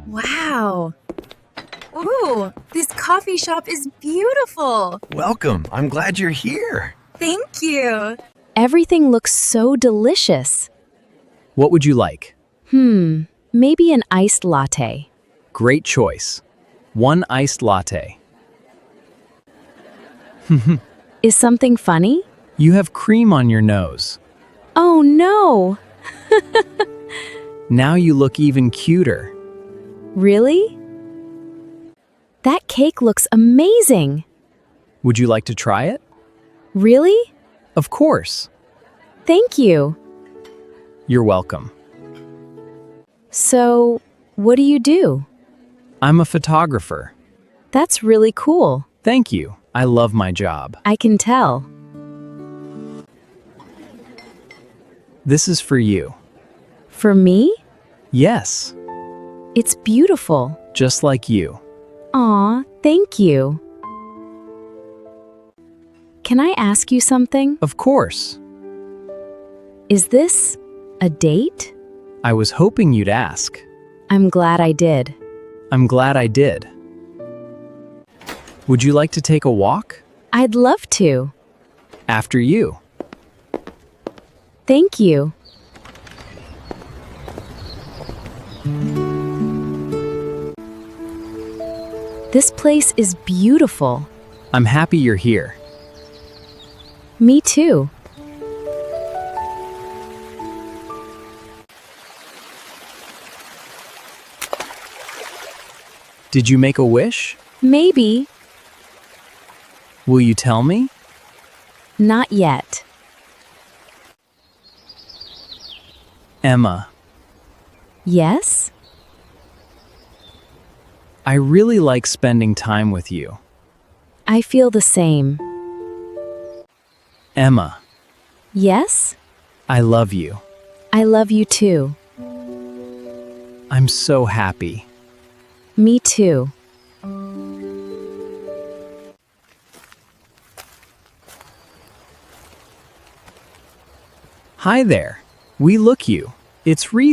Wow. Ooh, this coffee shop is beautiful. Welcome. I'm glad you're here. Thank you. Everything looks so delicious. What would you like? Maybe an iced latte. Great choice. One iced latte. Is something funny? You have cream on your nose. Oh no! Now you look even cuter. Really? That cake looks amazing. Would you like to try it? Really? Of course. Thank you. You're welcome. So, what do you do? I'm a photographer. That's really cool. Thank you. I love my job. I can tell. This is for you. For me? Yes, It's beautiful. just like you. Aw, thank you. Can I ask you something? Of course. Is this a date? I was hoping you'd ask. I'm glad I did. I'm glad I did. Would you like to take a walk? I'd love to. After you. Thank you. This place is beautiful. I'm happy you're here. Me too. Did you make a wish? Maybe. Will you tell me? Not yet. Emma, Yes? I really like spending time with you. I feel the same. Emma, Yes? I love you. I love you too. I'm so happy. Me too. Hi there. We look you. It's reason.